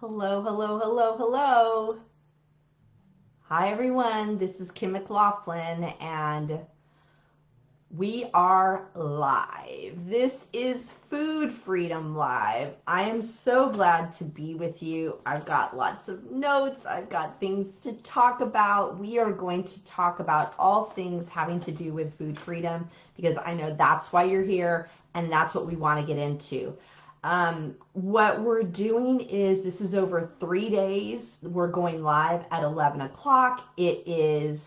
Hello, hello, hello, hello. Hi, everyone. This is Kim McLaughlin, and we are live. This is Food Freedom Live. I am so glad to be with you. I've got lots of notes. I've got things to talk about. We are going to talk about all things having to do with food freedom because I know that's why you're here and that's what we want to get into. What we're doing is this is over 3 days. We're going live at 11 o'clock. It is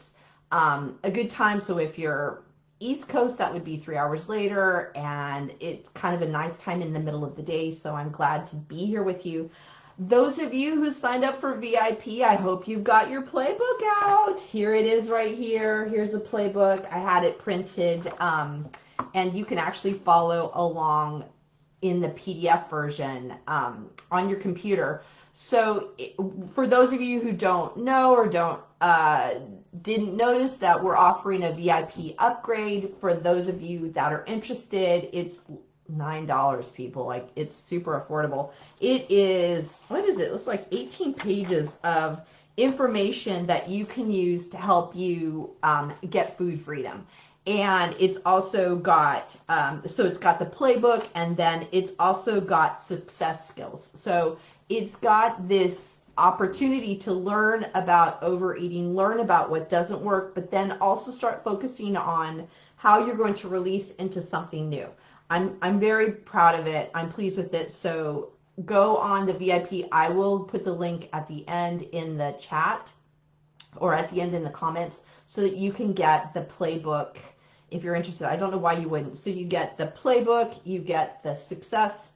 a good time. So if you're East Coast, that would be 3 hours later, and it's kind of a nice time in the middle of the day, so I'm glad to be here with you. Those of you who signed up for VIP, I hope you've got your playbook out. Here it is right here. Here's the playbook. I had it printed, and you can actually follow along in the PDF version on your computer. So for those of you who don't know or didn't notice that we're offering a VIP upgrade. For those of you that are interested, it's $9, people. Like, it's super affordable. It is, what is it? It's like 18 pages of information that you can use to help you get food freedom. And it's also got, so it's got the playbook, and then it's also got success skills. So it's got this opportunity to learn about overeating, learn about what doesn't work, but then also start focusing on how you're going to release into something new. I'm very proud of it. I'm pleased with it. So go on the VIP. I will put the link at the end in the chat or at the end in the comments so that you can get the playbook if you're interested. I don't know why you wouldn't. So you get the playbook, you get the success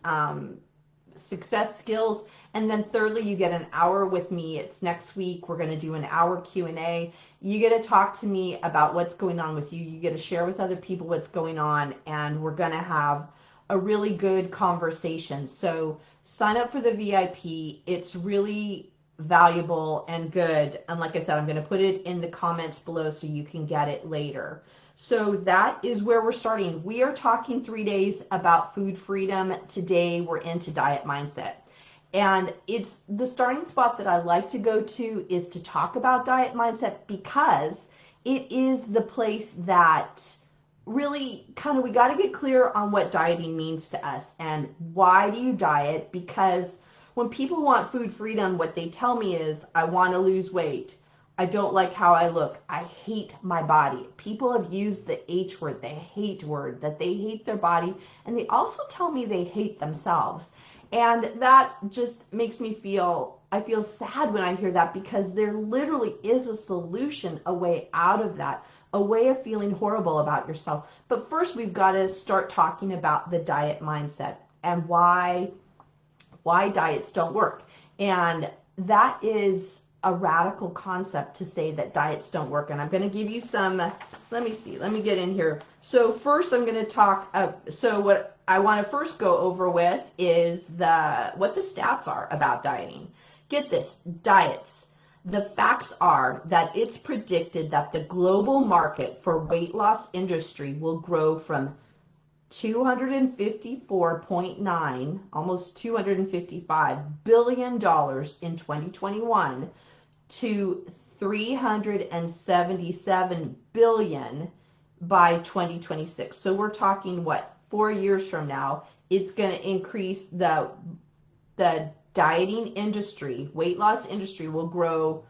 skills, and then thirdly, you get an hour with me. It's next week. We're going to do an hour Q&A. You get to talk to me about what's going on with you. You get to share with other people what's going on, and we're going to have a really good conversation. So sign up for the VIP. It's really valuable and good. And like I said, I'm going to put it in the comments below so you can get it later. So that is where we're starting. We are talking 3 days about food freedom. Today we're into diet mindset. And it's the starting spot that I like to go to is to talk about diet mindset because it is the place that really kind of, we got to get clear on what dieting means to us and why do you diet? Because when people want food freedom, what they tell me is, I want to lose weight. I don't like how I look. I hate my body. People have used the H word, the hate word, that they hate their body. And they also tell me they hate themselves. And that just makes me I feel sad when I hear that because there literally is a solution, a way out of that, a way of feeling horrible about yourself. But first we've got to start talking about the diet mindset and why diets don't work. And that is a radical concept to say that diets don't work. And I'm going to give you some, let me get in here. So first I'm going to talk, so what I want to first go over with is what the stats are about dieting. Get this, diets. The facts are that it's predicted that the global market for weight loss industry will grow from 254.9, almost $255 billion in 2021 to 377 billion by 2026. So we're talking, what, 4 years from now, it's going to increase the dieting industry, weight loss industry will grow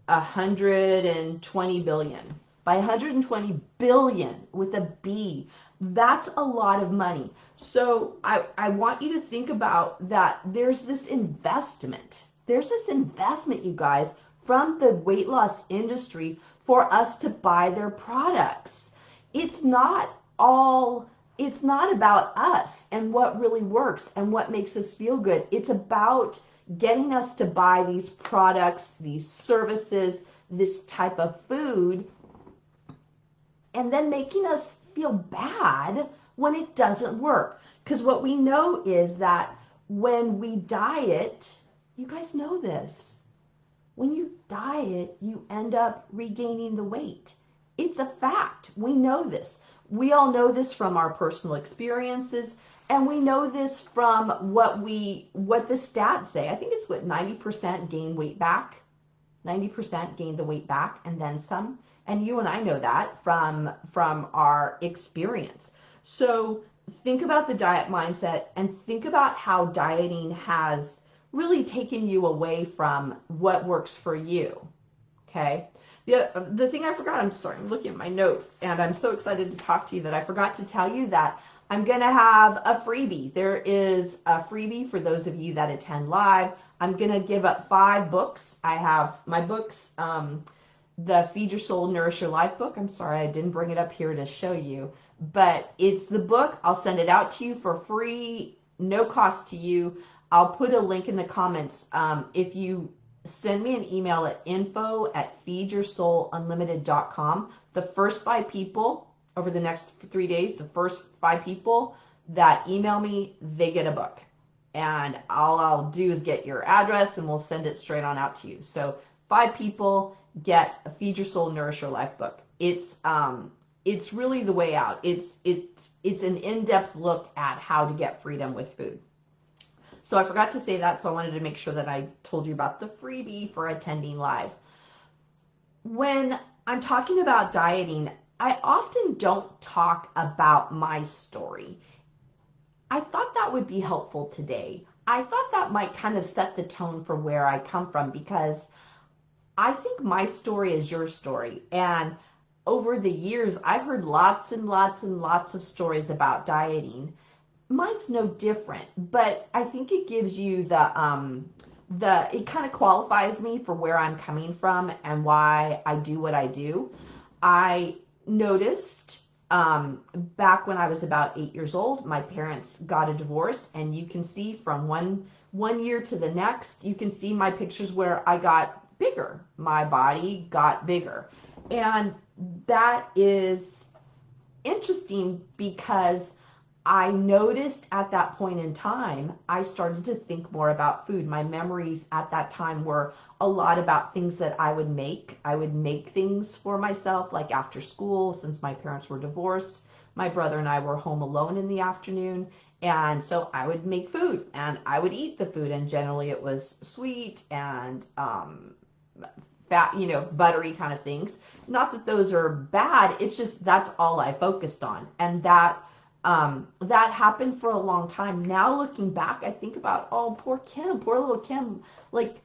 120 billion. By 120 billion with a B. That's a lot of money. So I want you to think about that. There's this investment. There's this investment, you guys, from the weight loss industry for us to buy their products. It's not about us and what really works and what makes us feel good. It's about getting us to buy these products, these services, this type of food, and then making us feel bad when it doesn't work. Because what we know is that when we diet, you guys know this, when you diet, you end up regaining the weight. It's a fact. We know this. We all know this from our personal experiences. And we know this from what the stats say. I think it's what 90% gain weight back. 90% gain the weight back and then some. And you and I know that from our experience. So think about the diet mindset and think about how dieting has really taken you away from what works for you. Okay. The thing I forgot, I'm sorry, I'm looking at my notes and I'm so excited to talk to you that I forgot to tell you that I'm going to have a freebie. There is a freebie for those of you that attend live. I'm going to give up 5 books. I have my books, the Feed Your Soul, Nourish Your Life book. I'm sorry, I didn't bring it up here to show you, but it's the book. I'll send it out to you for free, no cost to you. I'll put a link in the comments. If you send me an email at info@feedyoursoulunlimited.com, the first 5 people over the next 3 days, the first 5 people that email me, they get a book. And all I'll do is get your address and we'll send it straight on out to you. So 5 people get a Feed Your Soul, Nourish Your Life book. It's really the way out. It's an in-depth look at how to get freedom with food. So I forgot to say that, so I wanted to make sure that I told you about the freebie for attending live. When I'm talking about dieting, I often don't talk about my story. I thought that would be helpful today. I thought that might kind of set the tone for where I come from, because I think my story is your story. And over the years, I've heard lots and lots and lots of stories about dieting. Mine's no different, but I think it gives you it kind of qualifies me for where I'm coming from and why I do what I do. I noticed back when I was about 8 years old, my parents got a divorce, and you can see from one year to the next, you can see my pictures where I got bigger. My body got bigger. And that is interesting because I noticed at that point in time, I started to think more about food. My memories at that time were a lot about things that I would make. I would make things for myself, like after school, since my parents were divorced. My brother and I were home alone in the afternoon. And so I would make food and I would eat the food. And generally it was sweet and fat, buttery kind of things. Not that those are bad. It's just that's all I focused on. And that happened for a long time. Now looking back, I think about, oh, poor Kim, poor little Kim. Like,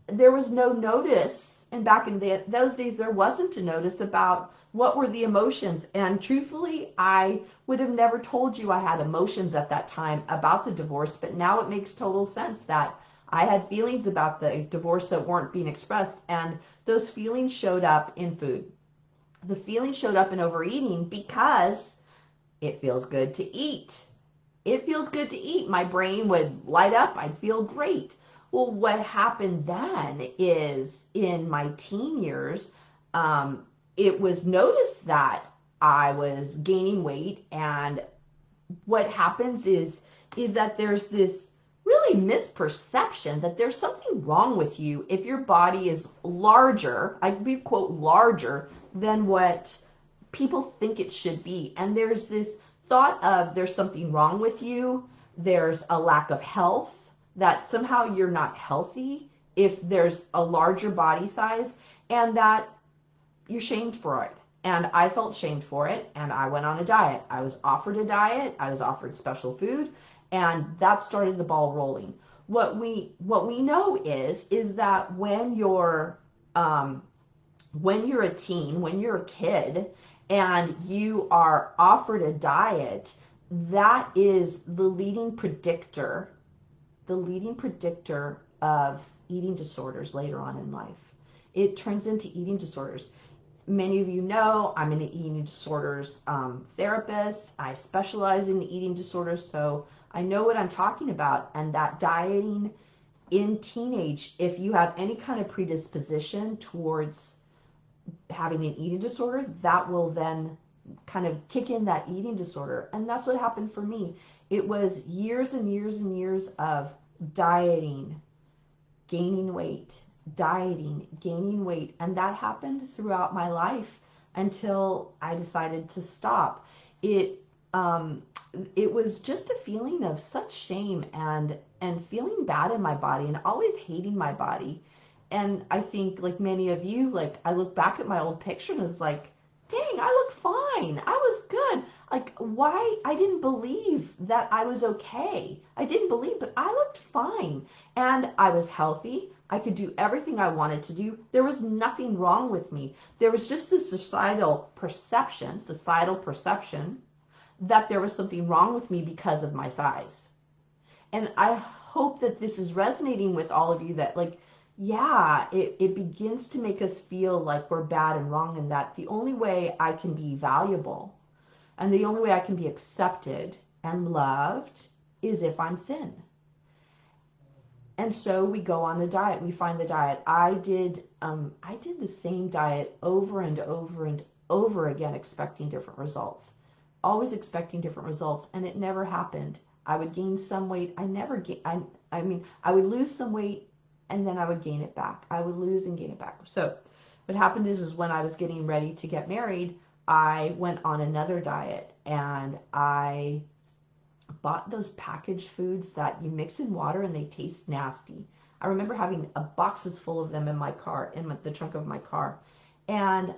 there was no notice, and back in those days, there wasn't a notice about what were the emotions. And truthfully, I would have never told you I had emotions at that time about the divorce, but now it makes total sense that I had feelings about the divorce that weren't being expressed, and those feelings showed up in food. The feelings showed up in overeating because it feels good to eat. It feels good to eat. My brain would light up. I'd feel great. Well, what happened then is in my teen years, it was noticed that I was gaining weight. And what happens is that there's this really misperception that there's something wrong with you if your body is larger, I quote, larger than what people think it should be. And there's this thought of there's something wrong with you, there's a lack of health, that somehow you're not healthy if there's a larger body size, and that you're shamed for it. And I felt shamed for it, and I went on a diet. I was offered a diet, I was offered special food, and that started the ball rolling. What we know is that when you're a teen, when you're a kid, and you are offered a diet, that is the leading predictor of eating disorders later on in life. It turns into eating disorders. Many of you know I'm an eating disorders therapist. I specialize in eating disorders, so I know what I'm talking about. And that dieting in teenage, if you have any kind of predisposition towards having an eating disorder, that will then kind of kick in that eating disorder. And that's what happened for me. It was years and years and years of dieting, gaining weight, dieting, gaining weight. And that happened throughout my life until I decided to stop. it was just a feeling of such shame and feeling bad in my body and always hating my body. And I think, like many of you, like I look back at my old picture and it's like, dang, I look fine. I was good. Like, why? I didn't believe that I was okay. I didn't believe, but I looked fine. And I was healthy. I could do everything I wanted to do. There was nothing wrong with me. There was just a societal perception that there was something wrong with me because of my size. And I hope that this is resonating with all of you, that like, yeah, it begins to make us feel like we're bad and wrong, and that the only way I can be valuable and the only way I can be accepted and loved is if I'm thin. And so we go on the diet. We find the diet. I did the same diet over and over and over again, expecting different results. Always expecting different results, and it never happened. I would gain some weight. I would lose some weight, and then I would gain it back. I would lose and gain it back. So what happened is when I was getting ready to get married, I went on another diet, and I bought those packaged foods that you mix in water and they taste nasty. I remember having boxes full of them in my car, in the trunk of my car. And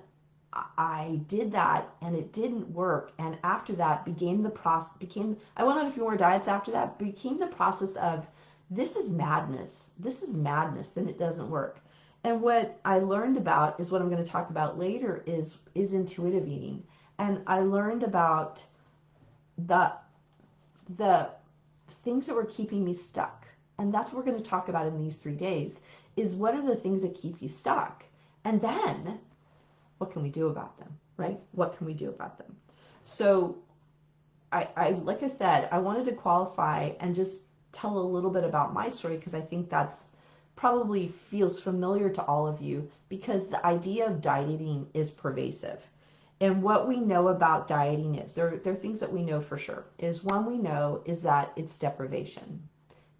I did that and it didn't work. And after that I went on a few more diets after that, became the process of, this is madness. This is madness and it doesn't work. And what I learned about is what I'm going to talk about later is intuitive eating. And I learned about the things that were keeping me stuck. And that's what we're going to talk about in these 3 days, is what are the things that keep you stuck? And then what can we do about them, right? What can we do about them? So I like I said, I wanted to qualify and just tell a little bit about my story, because I think that's probably feels familiar to all of you, because the idea of dieting is pervasive. And what we know about dieting is, there are things that we know for sure. Is one, we know is that it's deprivation.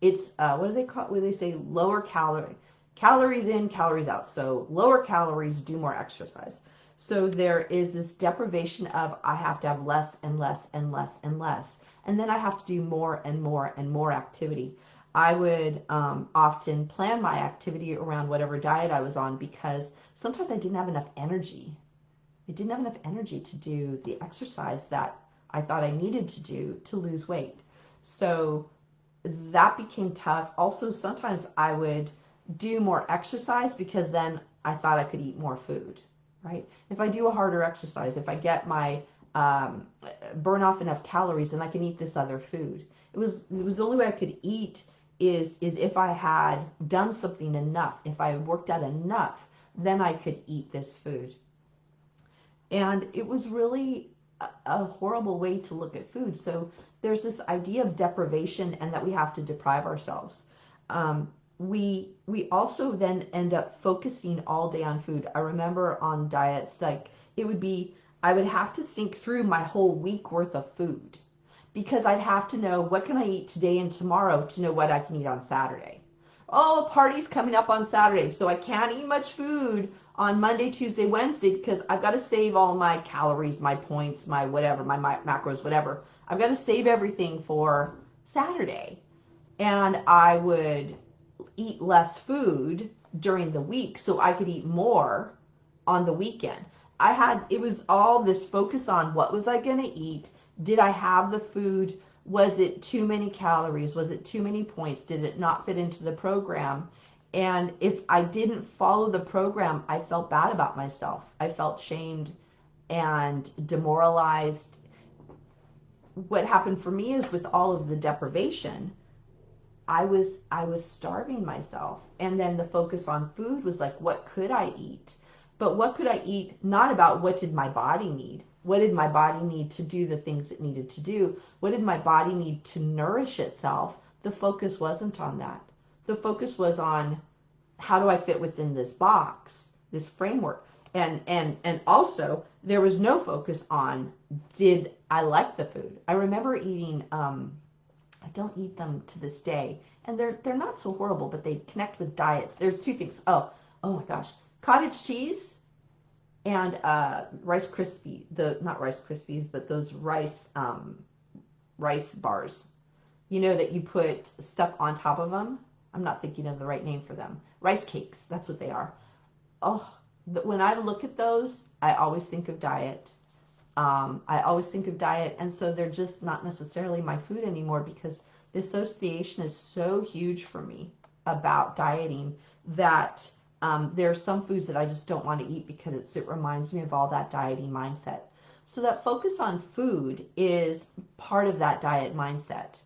It's, what do they call, what do they say, lower calories in, calories out. So lower calories, do more exercise. So there is this deprivation of, I have to have less and less and less and less. And then I have to do more and more and more activity. I would often plan my activity around whatever diet I was on, because sometimes I didn't have enough energy. I didn't have enough energy to do the exercise that I thought I needed to do to lose weight. So that became tough. Also, sometimes I would do more exercise because then I thought I could eat more food, right? If I do a harder exercise, if I get my burn off enough calories, then I can eat this other food. It was the only way I could eat is if I had done something enough. If I worked out enough, then I could eat this food. And it was really a horrible way to look at food. So there's this idea of deprivation, and that we have to deprive ourselves. We also then end up focusing all day on food. I remember on diets, like it would be, I would have to think through my whole week worth of food, because I'd have to know, what can I eat today and tomorrow to know what I can eat on Saturday. Oh, a party's coming up on Saturday, so I can't eat much food on Monday, Tuesday, Wednesday, because I've got to save all my calories, my points, my whatever, my macros, whatever. I've got to save everything for Saturday. And I would eat less food during the week so I could eat more on the weekend. It was all this focus on, what was I going to eat? Did I have the food? Was it too many calories? Was it too many points? Did it not fit into the program? And if I didn't follow the program, I felt bad about myself. I felt shamed and demoralized. What happened for me is, with all of the deprivation, I was starving myself. And then the focus on food was like, what could I eat? But what could I eat? Not about what did my body need? What did my body need to do the things it needed to do? What did my body need to nourish itself? The focus wasn't on that. The focus was on, how do I fit within this box, this framework? And also, there was no focus on, did I like the food? I remember eating, I don't eat them to this day, and they're not so horrible, but they connect with diets. There's two things. Oh my gosh, cottage cheese and Rice Krispies, not Rice Krispies, but those rice bars, that you put stuff on top of them. I'm not thinking of the right name for them. Rice cakes, that's what they are. Oh, when I look at those, I always think of diet. And so they're just not necessarily my food anymore, because the association is so huge for me about dieting that there are some foods that I just don't want to eat because it reminds me of all that dieting mindset. So that focus on food is part of that diet mindset,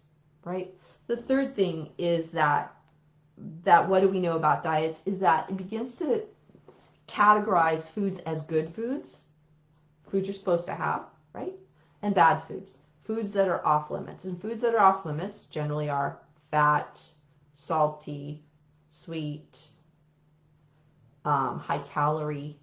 right? The third thing is that what do we know about diets is that it begins to categorize foods as good foods you're supposed to have, right? And bad foods that are off limits. And foods that are off limits generally are fat, salty, sweet, high calorie,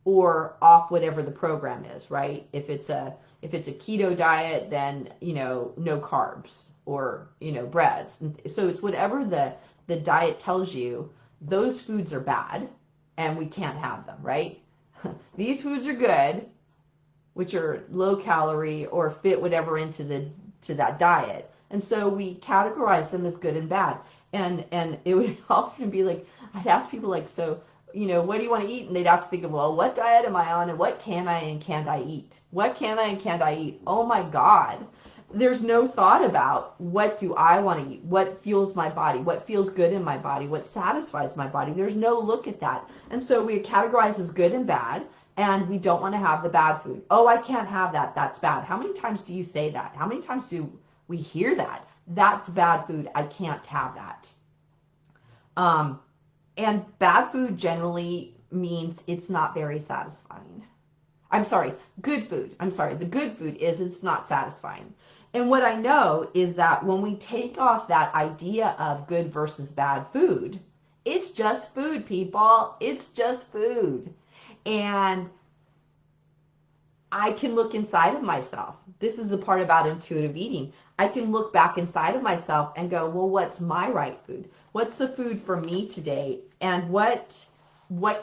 or off whatever the program is, right? If it's a keto diet, then no carbs, or breads. And so it's whatever the diet tells you. Those foods are bad, and we can't have them, right? These foods are good, which are low calorie or fit whatever into that diet. And so we categorize them as good and bad. And it would often be like, I'd ask people like, so, what do you want to eat? And they'd have to think of, well, what diet am I on, and what can I and can't I eat? What can I and can't I eat? Oh my God. There's no thought about what do I want to eat, what fuels my body, what feels good in my body, what satisfies my body. There's no look at that. And so we categorize as good and bad, and we don't want to have the bad food. Oh, I can't have that. That's bad. How many times do you say that? How many times do we hear that? That's bad food. I can't have that. And bad food generally means it's not very satisfying. I'm sorry, good food. The good food is it's not satisfying. And what I know is that when we take off that idea of good versus bad food, it's just food, people. It's just food. And I can look inside of myself. This is the part about intuitive eating. I can look back inside of myself and go, well, what's my right food? What's the food for me today? And what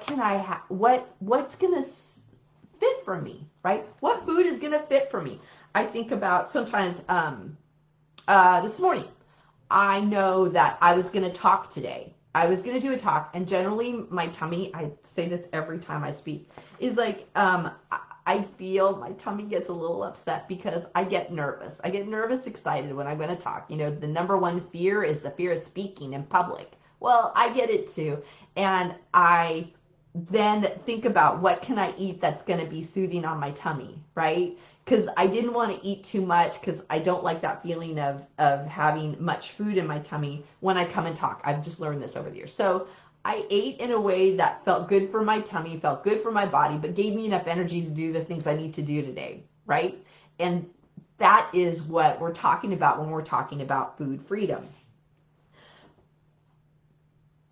can I have? What's going to fit for me, right? What food is going to fit for me? I think about sometimes this morning, I know that I was going to talk today. I was going to do a talk, and generally my tummy, I say this every time I speak, is like, I feel my tummy gets a little upset because I get nervous. I get nervous, excited when I'm going to talk. The number one fear is the fear of speaking in public. Well, I get it too. And I then think about what can I eat that's going to be soothing on my tummy, right? Because I didn't want to eat too much because I don't like that feeling of having much food in my tummy when I come and talk. I've just learned this over the years. So I ate in a way that felt good for my tummy, felt good for my body, but gave me enough energy to do the things I need to do today, right? And that is what we're talking about when we're talking about food freedom.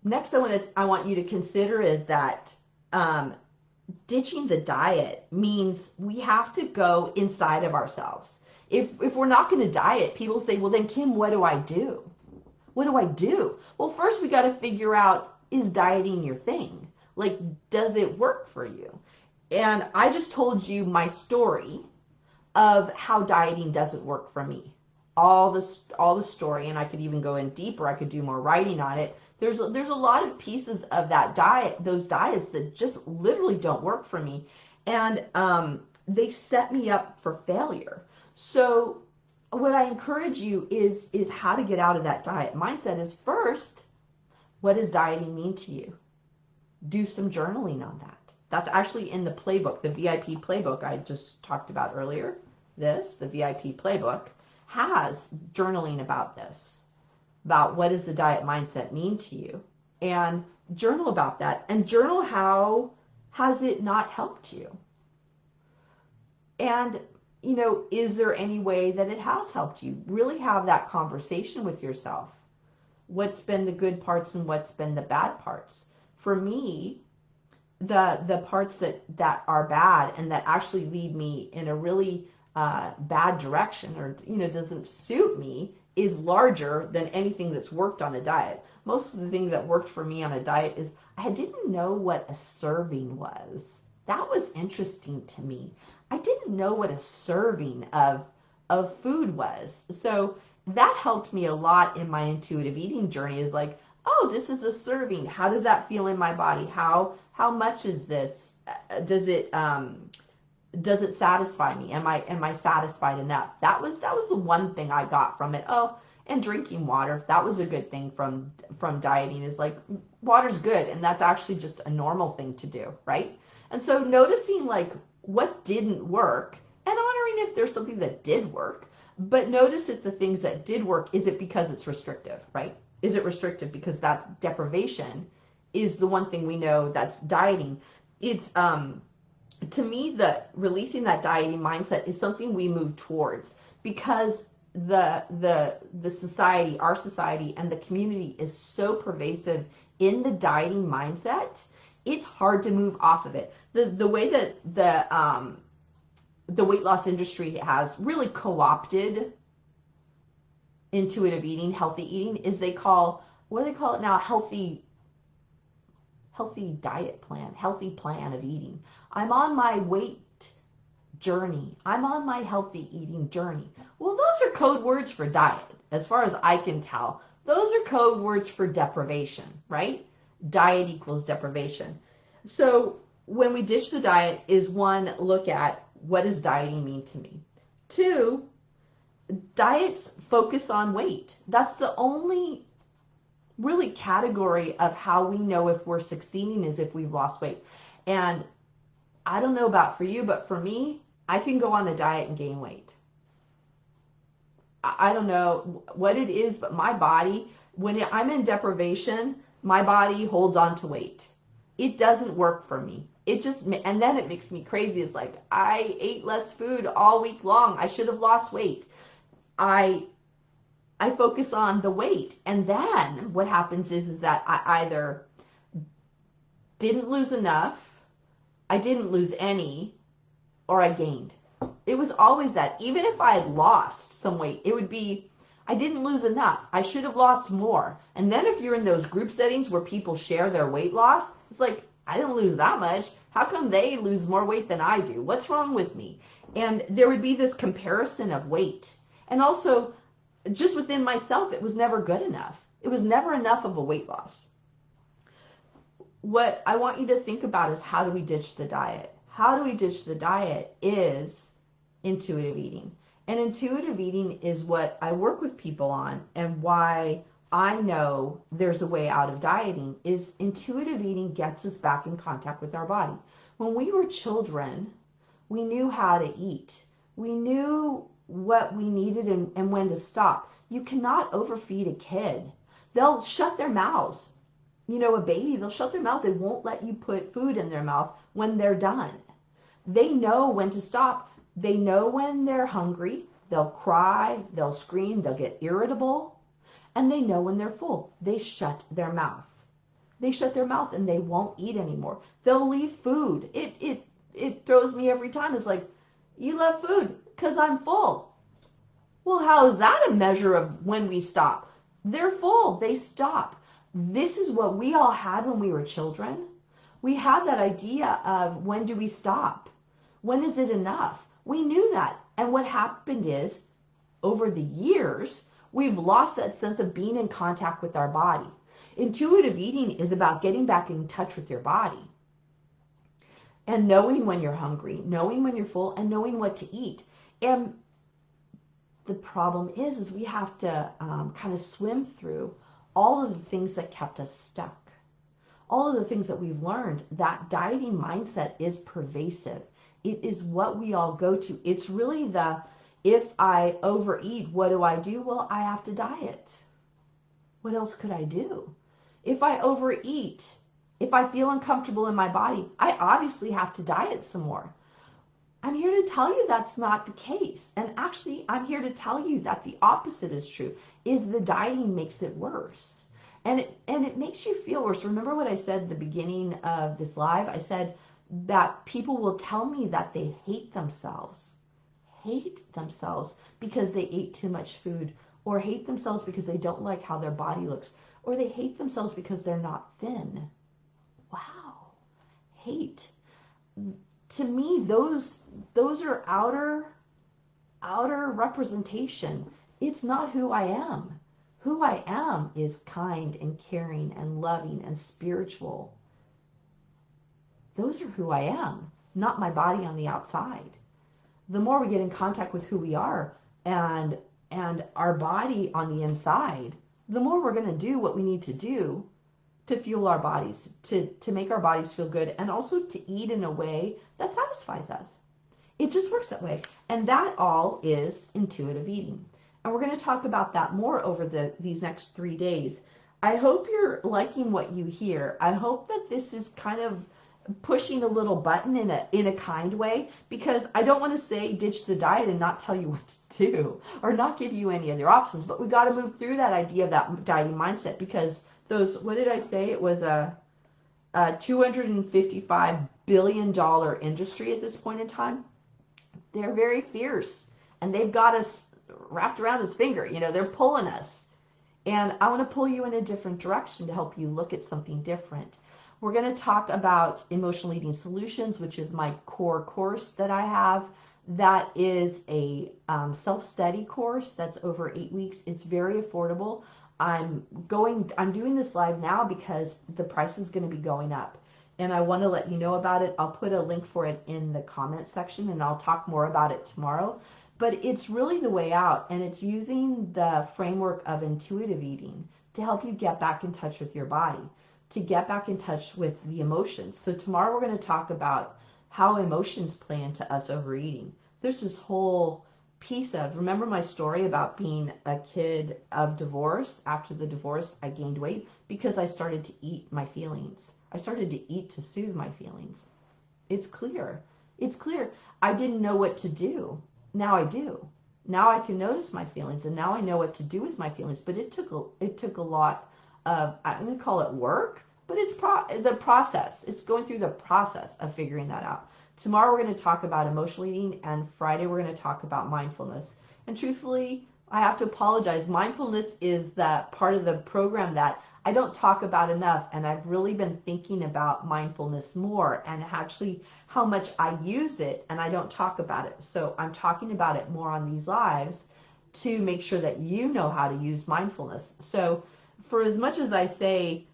Next, I want you to consider is that ditching the diet means we have to go inside of ourselves. If we're not going to diet, people say, well, then Kim, what do I do? What do I do? Well, first we got to figure out, is dieting your thing? Like, does it work for you? And I just told you my story of how dieting doesn't work for me. All the story, and I could even go in deeper. I could do more writing on it. There's a lot of pieces of that diet, those diets that just literally don't work for me, and they set me up for failure. So what I encourage you is how to get out of that diet mindset is first, what does dieting mean to you? Do some journaling on that. That's actually in the playbook, the VIP playbook I just talked about earlier. The VIP playbook has journaling about this, about what does the diet mindset mean to you, and journal about that, and journal how has it not helped you, and is there any way that it has helped you? Really have that conversation with yourself. What's been the good parts and what's been the bad parts? For me, the parts that are bad and that actually lead me in a really bad direction, or doesn't suit me, is larger than anything that's worked on a diet. Most of the thing that worked for me on a diet is I didn't know what a serving was. That was interesting to me. I didn't know what a serving of food was. So that helped me a lot in my intuitive eating journey, is like, oh, this is a serving. How does that feel in my body? How much is this? Does it satisfy me? Am I satisfied enough? That was the one thing I got from it. Oh, and drinking water. That was a good thing from dieting, is like, water's good, and that's actually just a normal thing to do, right? And so noticing like what didn't work, and honoring if there's something that did work, but notice if the things that did work, is it because it's restrictive, right? Is it restrictive because that's deprivation? Is the one thing we know that's dieting. It's to me, the releasing that dieting mindset is something we move towards, because the society, our society and the community is so pervasive in the dieting mindset. It's hard to move off of it. The way that the weight loss industry has really co-opted intuitive eating, healthy eating, is what do they call it now? Healthy diet plan, healthy plan of eating. I'm on my weight journey. I'm on my healthy eating journey. Well, those are code words for diet, as far as I can tell. Those are code words for deprivation, right? Diet equals deprivation. So when we ditch the diet, is one, look at what does dieting mean to me. Two, diets focus on weight. That's the only really category of how we know if we're succeeding, is if we've lost weight. And I don't know about for you, but for me, I can go on a diet and gain weight. I don't know what it is, but my body, when I'm in deprivation, my body holds on to weight. It doesn't work for me. It just, and then it makes me crazy. It's like, I ate less food all week long. I should have lost weight. I focus on the weight, and then what happens is that I either didn't lose enough, I didn't lose any, or I gained. It was always that. Even if I had lost some weight, it would be, I didn't lose enough, I should have lost more. And then if you're in those group settings where people share their weight loss, it's like, I didn't lose that much. How come they lose more weight than I do? What's wrong with me? And there would be this comparison of weight. And also, just within myself, it was never good enough. It was never enough of a weight loss. What I want you to think about is, how do we ditch the diet? How do we ditch the diet is intuitive eating. And intuitive eating is what I work with people on, and why I know there's a way out of dieting is intuitive eating gets us back in contact with our body. When we were children, we knew how to eat. We knew what we needed and when to stop. You cannot overfeed a kid. They'll shut their mouths. You know, a baby, they'll shut their mouths. They won't let you put food in their mouth when they're done. They know when to stop. They know when they're hungry. They'll cry, they'll scream, they'll get irritable, and they know when they're full. They shut their mouth. They shut their mouth and they won't eat anymore. They'll leave food. It throws me every time. It's like, you left food because I'm full. Well, how is that a measure of when we stop? They're full. They stop. This is what we all had when we were children. We had that idea of, when do we stop? When is it enough? We knew that. And what happened is, over the years, we've lost that sense of being in contact with our body. Intuitive eating is about getting back in touch with your body and knowing when you're hungry, knowing when you're full, and knowing what to eat. And the problem is we have to kind of swim through all of the things that kept us stuck. All of the things that we've learned. That dieting mindset is pervasive. It is what we all go to. It's really the, if I overeat, what do I do? Well, I have to diet. What else could I do? If I overeat, if I feel uncomfortable in my body, I obviously have to diet some more. I'm here to tell you that's not the case. And actually, I'm here to tell you that the opposite is true, is the dieting makes it worse. And it makes you feel worse. Remember what I said at the beginning of this live? I said that people will tell me that they hate themselves because they ate too much food, or hate themselves because they don't like how their body looks, or they hate themselves because they're not thin. Wow. Hate. to me, those are outer representation. It's not who I am. Who I am is kind and caring and loving and spiritual. Those are who I am, not my body on the outside. The more we get in contact with who we are and our body on the inside, the more we're going to do what we need to do to fuel our bodies, to make our bodies feel good, and also to eat in a way that satisfies us. It just works that way. And that all is intuitive eating. And we're going to talk about that more over these next 3 days. I hope you're liking what you hear. I hope that this is kind of pushing a little button in a kind way, because I don't want to say ditch the diet and not tell you what to do or not give you any other options. But we got to move through that idea of that dieting mindset, because those, what did I say? It was a $255 billion industry at this point in time. They're very fierce, and they've got us wrapped around his finger. You know, they're pulling us. And I want to pull you in a different direction to help you look at something different. We're going to talk about emotional eating solutions, which is my core course that I have. That is a self-study course that's over 8 weeks. It's very affordable. I'm doing this live now because the price is going to be going up. And I want to let you know about it. I'll put a link for it in the comment section, and I'll talk more about it tomorrow. But it's really the way out, and it's using the framework of intuitive eating to help you get back in touch with your body, to get back in touch with the emotions. So tomorrow we're going to talk about how emotions play into us overeating. There's this whole piece of, remember my story about being a kid of divorce? After the divorce, I gained weight because I started to eat my feelings. I started to eat to soothe my feelings. It's clear. It's clear. I didn't know what to do. Now I do. Now I can notice my feelings, and now I know what to do with my feelings. But it took a lot of, I'm going to call it work, but it's the process. It's going through the process of figuring that out. Tomorrow we're going to talk about emotional eating, and Friday we're going to talk about mindfulness. And truthfully, I have to apologize. Mindfulness is that part of the program that I don't talk about enough, and I've really been thinking about mindfulness more and actually how much I use it, and I don't talk about it. So I'm talking about it more on these lives to make sure that you know how to use mindfulness. So for as much as I say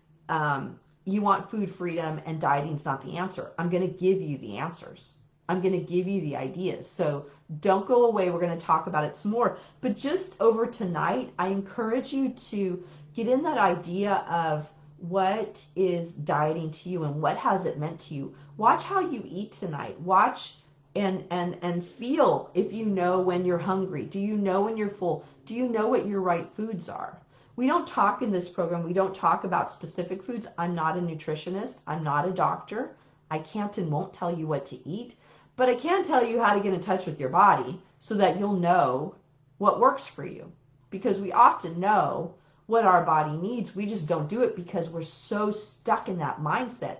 you want food freedom and dieting's not the answer, I'm going to give you the answers. I'm going to give you the ideas. So don't go away. We're going to talk about it some more. But just over tonight, I encourage you to get in that idea of what is dieting to you and what has it meant to you. Watch how you eat tonight. Watch and feel if you know when you're hungry. Do you know when you're full? Do you know what your right foods are? We don't talk in this program. We don't talk about specific foods. I'm not a nutritionist. I'm not a doctor. I can't and won't tell you what to eat. But I can tell you how to get in touch with your body so that you'll know what works for you. Because we often know what our body needs. We just don't do it because we're so stuck in that mindset.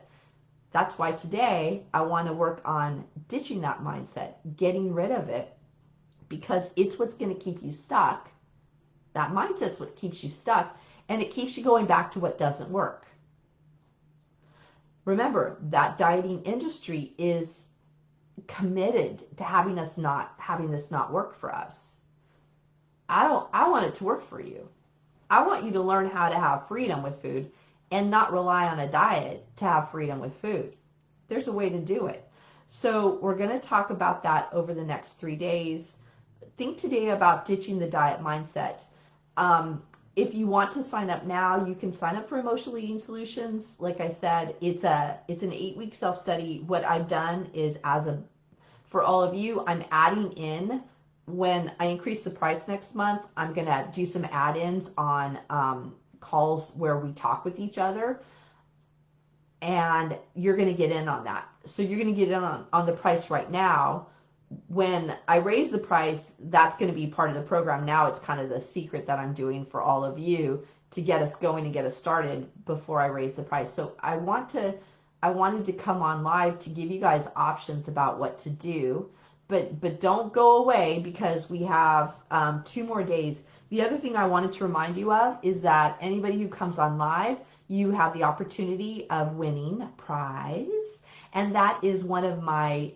That's why today I want to work on ditching that mindset, getting rid of it, because it's what's going to keep you stuck. That mindset's what keeps you stuck, and it keeps you going back to what doesn't work. Remember, that dieting industry is committed to having this not work for us. I want it to work for you. I want you to learn how to have freedom with food and not rely on a diet to have freedom with food. There's a way to do it. So we're going to talk about that over the next 3 days. Think today about ditching the diet mindset. If you want to sign up now, you can sign up for Emotional Eating Solutions. Like I said, it's an 8-week self-study. What I've done is, for all of you, I'm adding in, when I increase the price next month, I'm going to do some add-ins on calls where we talk with each other. And you're going to get in on that. So you're going to get in on the price right now. When I raise the price, that's going to be part of the program. Now it's kind of the secret that I'm doing for all of you to get us going and get us started before I raise the price. So I wanted to come on live to give you guys options about what to do. But don't go away, because we have 2 more days. The other thing I wanted to remind you of is that anybody who comes on live, you have the opportunity of winning a prize. And that is one of my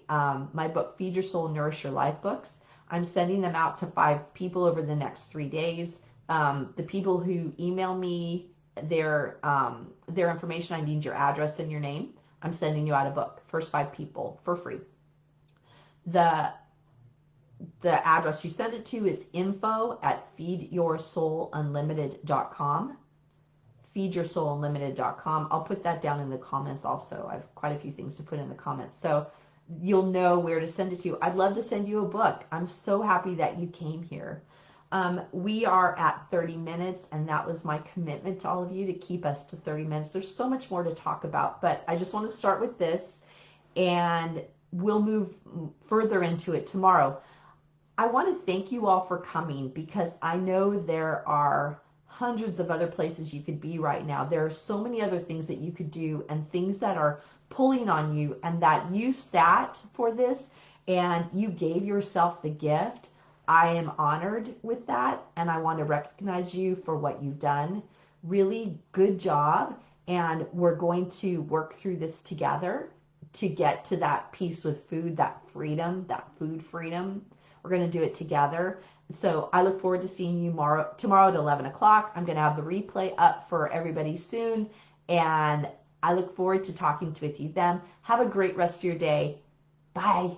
my book, Feed Your Soul, Nourish Your Life books. I'm sending them out to 5 people over the next 3 days. The people who email me their information, I need your address and your name. I'm sending you out a book. First 5 people for free. The address you send it to is info@feedyoursoulunlimited.com. feedyoursoulunlimited.com. I'll put that down in the comments also. I have quite a few things to put in the comments, so you'll know where to send it to. I'd love to send you a book. I'm so happy that you came here. We are at 30 minutes, and that was my commitment to all of you, to keep us to 30 minutes. There's so much more to talk about, but I just want to start with this, and we'll move further into it tomorrow. I want to thank you all for coming, because I know there are hundreds of other places you could be right now. There are so many other things that you could do, and things that are pulling on you, and that you sat for this and you gave yourself the gift. I am honored with that, and I want to recognize you for what you've done. Really good job, and we're going to work through this together to get to that peace with food, that freedom, that food freedom. We're going to do it together. So I look forward to seeing you tomorrow at 11 o'clock. I'm going to have the replay up for everybody soon, and I look forward to talking with you then. Have a great rest of your day. Bye.